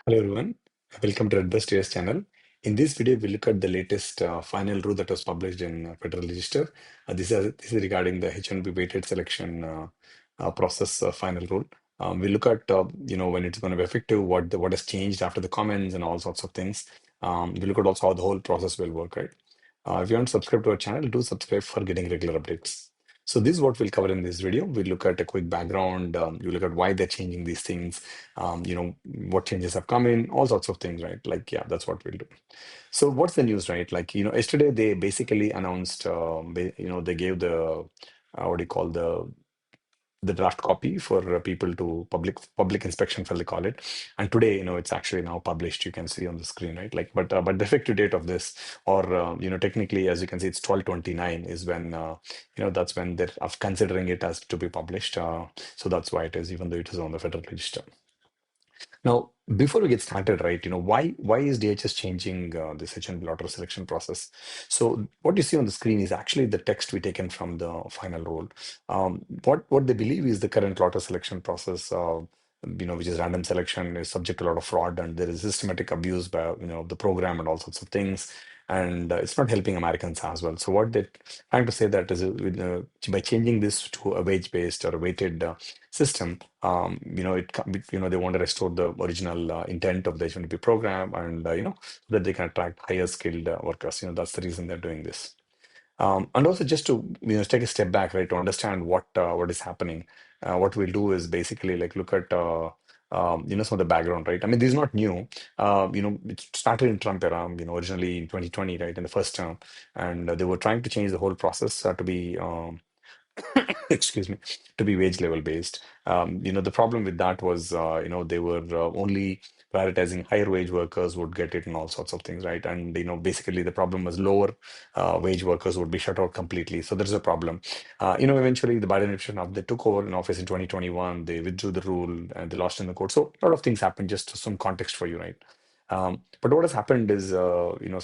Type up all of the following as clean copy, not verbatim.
Hello everyone, welcome to Redbus TS channel. In this video, we look at the latest final rule that was published in Federal Register. This is regarding the H1B weighted selection process final rule. We look at when it's going to be effective, what has changed after the comments and all sorts of things. We look at also how the whole process will work, right? If you want to subscribe to our channel, do subscribe for getting regular updates. So this is what we'll cover in this video. We'll look at a quick background. You look at why they're changing these things, what changes have come in, all sorts of things, right? Like, yeah, that's what we'll do. So what's the news, right? Like, yesterday they basically announced, they gave the, what do you call, the draft copy for people to public inspection file, they call it. And today, it's actually now published. You can see on the screen, right? Like, but the effective date of this, or technically, as you can see, it's 12/29 is when that's when they're considering it as to be published. So that's why it is, even though it is on the Federal Register. Now, before we get started, right, why is DHS changing this H1B lottery selection process? So what you see on the screen is actually the text we taken from the final rule. What they believe is the current lottery selection process, which is random selection, is subject to a lot of fraud, and there is systematic abuse by the program and all sorts of things. And it's not helping Americans as well. So what they're trying to say that is by changing this to a wage-based or a weighted system, they want to restore the original intent of the H1B program, and so that they can attract higher skilled workers. That's the reason they're doing this. And also, just to take a step back, right, to understand what is happening. What we'll do is basically like look at some of the background, right? I mean, this is not new. It started in Trump era, originally in 2020, right, in the first term, and they were trying to change the whole process to be excuse me, to be wage level based. The problem with that was, they were only prioritizing higher wage workers would get it and all sorts of things, right? And, basically the problem was lower wage workers would be shut out completely. So there's a problem. Eventually the Biden administration, after they took over in office in 2021, they withdrew the rule and they lost in the court. So a lot of things happened, just some context for you, right? But what has happened is,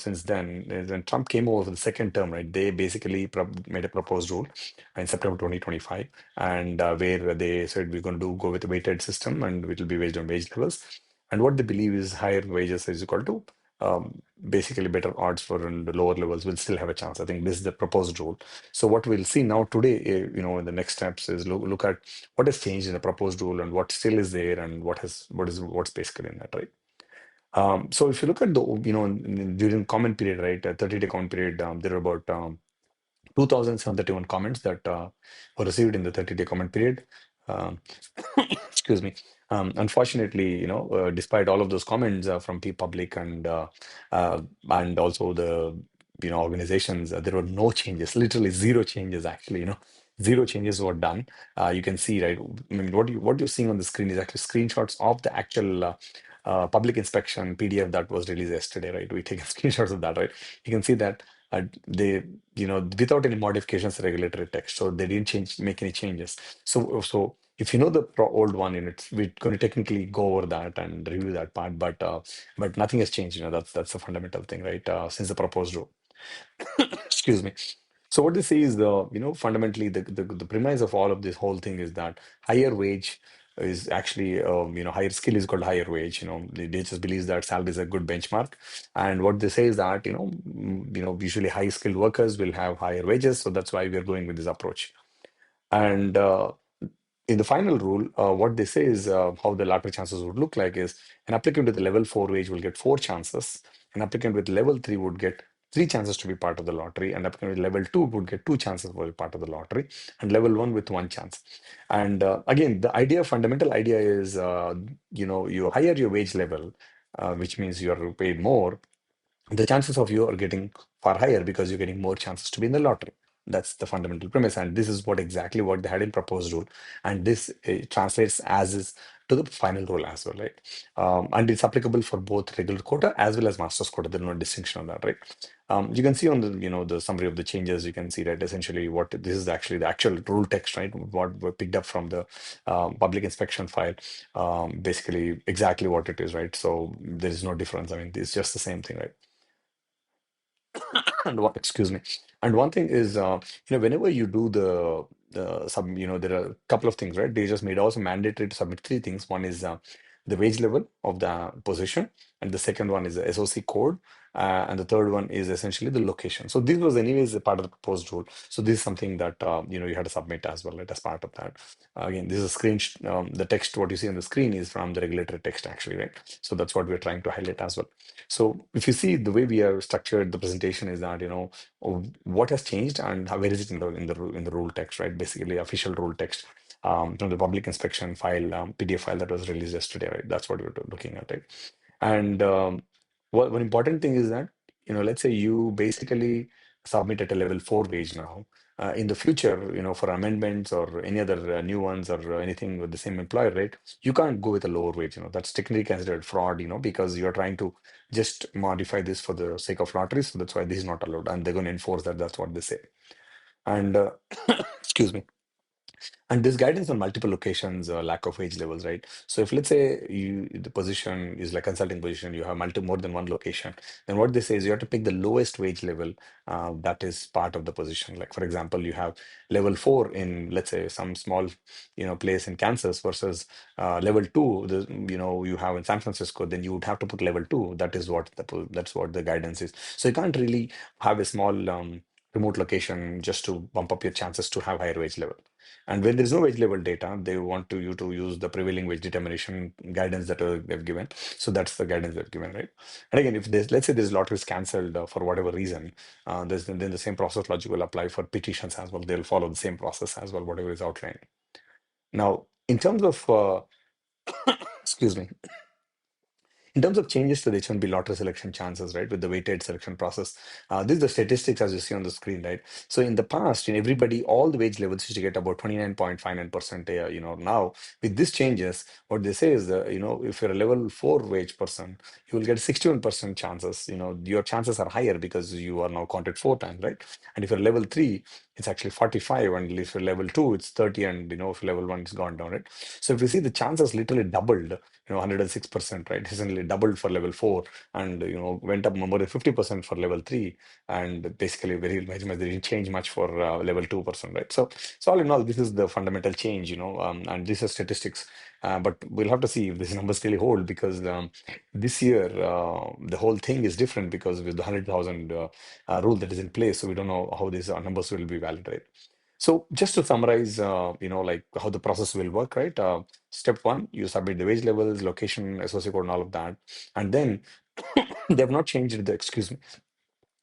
since then, when Trump came over for the second term, right, they basically made a proposed rule in September 2025, and where they said we're going to go with a weighted system and it will be based on wage levels. And what they believe is higher wages is equal to basically better odds for, and the lower levels will still have a chance. I think this is the proposed rule. So what we'll see now today, in the next steps is look at what has changed in the proposed rule and what still is there and what's basically in that, right? So if you look at the, during comment period, right, a 30-day comment period, there are about 2,731 comments that were received in the 30-day comment period. Um, excuse me. Unfortunately, despite all of those comments from public and also the organizations, there were no changes. Literally zero changes. Actually, zero changes were done. You can see, right? I mean, what you're seeing on the screen is actually screenshots of the actual. Public inspection PDF that was released yesterday, right? We taken screenshots of that, right? You can see that they, without any modifications, regulatory text. So they didn't make any changes. So if you know the old one, we're going to technically go over that and review that part, but nothing has changed. That's the fundamental thing, right? Since the proposed rule. Excuse me. So what they say is fundamentally the premise of all of this whole thing is that higher wage is actually higher skill is called higher wage. They just believes that salary is a good benchmark, and what they say is that usually high skilled workers will have higher wages, so that's why we are going with this approach. And in the final rule, what they say is how the lottery chances would look like is an applicant with a level 4 wage will get 4 chances. An applicant with level 3 would get 3 chances to be part of the lottery. An applicant with level 2 would get 2 chances to be part of the lottery, and level 1 with 1 chance. And again, the fundamental idea is, you higher your wage level, which means you are paid more, the chances of you are getting far higher because you're getting more chances to be in the lottery. That's the fundamental premise, and this is exactly what they had in proposed rule, and this translates as is to the final rule as well, right? And it's applicable for both regular quota as well as master's quota. There's no distinction on that, right? You can see on the summary of the changes. You can see that essentially what this is actually the actual rule text, right? What were picked up from the public inspection file, basically exactly what it is, right? So there is no difference. I mean, it's just the same thing, right? And what, excuse me. And one thing is, whenever you do there are a couple of things, right? They just made also mandatory to submit three things. One is the wage level of the position, and the second one is the SOC code, and the third one is essentially the location. So this was anyways a part of the proposed rule. So this is something that you had to submit as well, right, as part of that. Again, this is a the text what you see on the screen is from the regulatory text actually, right? So that's what we're trying to highlight as well. So if you see the way we have structured the presentation is that what has changed and where is it in the rule text, right? Basically, official rule text from the public inspection file, PDF file that was released yesterday, right? That's what we're looking at, right? And one important thing is that, let's say you basically submit at a level 4 wage now. In the future, for amendments or any other new ones or anything with the same employer rate, you can't go with a lower wage. That's technically considered fraud, because you're trying to just modify this for the sake of lottery. So that's why this is not allowed. And they're going to enforce that. That's what they say. And excuse me. And this guidance on multiple locations, lack of wage levels, right? So if let's say the position is like consulting position, you have more than one location, then what they say is you have to pick the lowest wage level that is part of the position. Like for example, you have level 4 in let's say some small place in Kansas versus level 2, you have in San Francisco, then you would have to put level 2. That's what the guidance is. So you can't really have a small remote location just to bump up your chances to have higher wage level. And when there is no wage level data, they want you to use the prevailing wage determination guidance that they've given. So that's the guidance they've given, right? And again, if there's, let's say this lottery is cancelled for whatever reason, then the same process logic will apply for petitions as well. They'll follow the same process as well, whatever is outlined. Now, in terms of, excuse me, in terms of changes to the H1B lottery selection chances, right, with the weighted selection process, this is the statistics as you see on the screen, right? So in the past, everybody, all the wage levels used to get about 29.59%. Now with these changes, what they say is that, if you're a level 4 wage person, you will get 61% chances. Your chances are higher because you are now counted 4 times, right? And if you're level 3, it's actually 45, and if you're level 2, it's 30, and if you're level 1, it's gone down, right? So if you see the chances literally doubled, 106%, right? Essentially doubled for level 4, and went up more than 50% for level 3, and basically very much they didn't change much for level 2%, right? So all in all, this is the fundamental change, and these are statistics. But we'll have to see if these numbers really hold, because this year the whole thing is different because with the 100,000 rule that is in place, so we don't know how these numbers will be valid, right? So just to summarize, like how the process will work, right? Step one, you submit the wage levels, location, associate code, and all of that. And then they have not changed excuse me,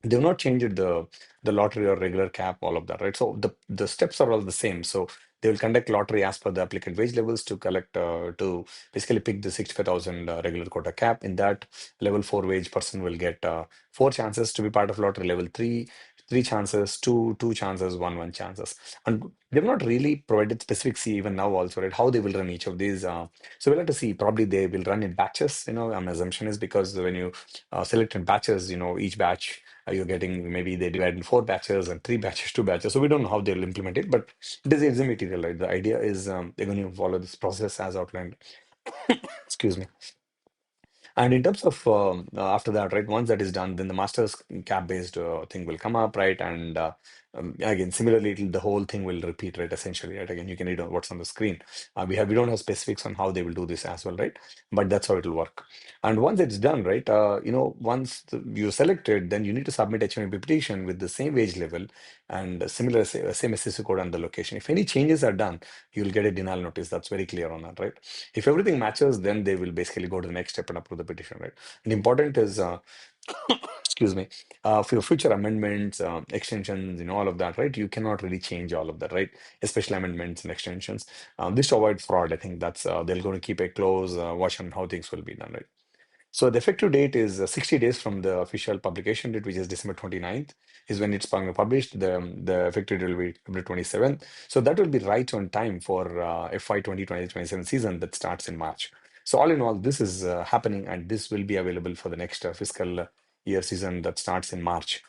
they've not changed the lottery or regular cap, all of that, right? So the steps are all the same. So they will conduct lottery as per the applicant wage levels to collect to basically pick the 65,000 regular quota cap. In that, level 4 wage person will get 4 chances to be part of lottery. Level 3, 3 chances. Two chances. One chances. And they've not really provided specific C even now also, right? How they will run each of these. So we'll have to see. Probably they will run in batches. My assumption is because when you select in batches, each batch you're getting, maybe they divide in 4 batches and 3 batches, 2 batches. So we don't know how they'll implement it, but it is exam material, right? The idea is they're going to follow this process as outlined. Excuse me. And in terms of after that, right, once that is done, then the master's cap based thing will come up, right? And again, similarly, the whole thing will repeat, right? Essentially, right? Again, you can read on what's on the screen. We don't have specifics on how they will do this as well, right? But that's how it will work. And once it's done, right, once you selected, then you need to submit H1B petition with the same wage level and similar same SSC code and the location. If any changes are done, you'll get a denial notice. That's very clear on that, right? If everything matches, then they will basically go to the next step and approve the petition, right? And important is, excuse me, for your future amendments, extensions, all of that, right? You cannot really change all of that, right? Especially amendments and extensions. This to avoid fraud, I think that's they're going to keep a close watch on how things will be done, right? So the effective date is 60 days from the official publication date, which is December 29th, is when it's published. The effective date will be February 27th. So that will be right on time for FY 2027 season that starts in March. So all in all, this is happening, and this will be available for the next fiscal year season that starts in March.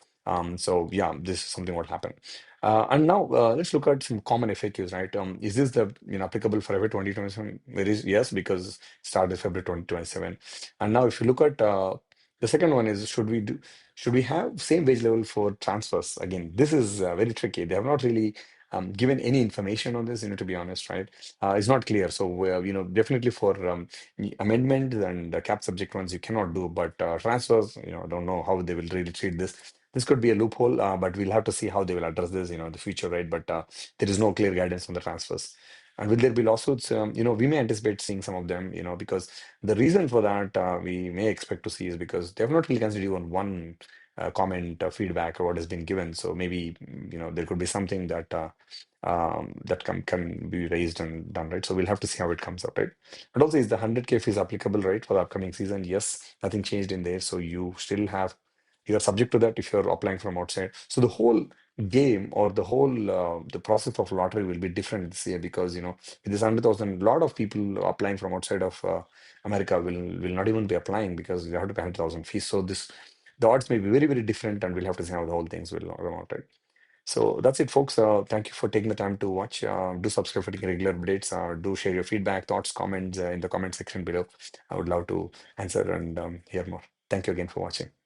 So yeah, this is something what happened. And now let's look at some common FAQs, right? Is this the applicable for every 2027? There is yes, because started February 2027. And now if you look at the second one is should we have same wage level for transfers? Again, this is very tricky. They have not really given any information on this, to be honest, right? It's not clear. So, definitely for amendments and cap subject ones, you cannot do, but transfers, I don't know how they will really treat this. This could be a loophole, but we'll have to see how they will address this, in the future, right? But there is no clear guidance on the transfers. And will there be lawsuits? We may anticipate seeing some of them, because the reason for that we may expect to see is because they have not really considered even one comment, feedback, or what has been given. So maybe, there could be something that that can be raised and done, right? So we'll have to see how it comes out, right? And also, is the 100K fees applicable, right, for the upcoming season? Yes, nothing changed in there. So you're subject to that if you're applying from outside. So the whole game, or the whole the process of lottery will be different this year, because with this 100,000, a lot of people applying from outside of America will not even be applying because they have to pay 100,000 fees. So the odds may be very, very different, and we'll have to see how the whole things will come out, right? So that's it, folks. Thank you for taking the time to watch. Do subscribe for getting regular updates. Do share your feedback, thoughts, comments in the comment section below. I would love to answer and hear more. Thank you again for watching.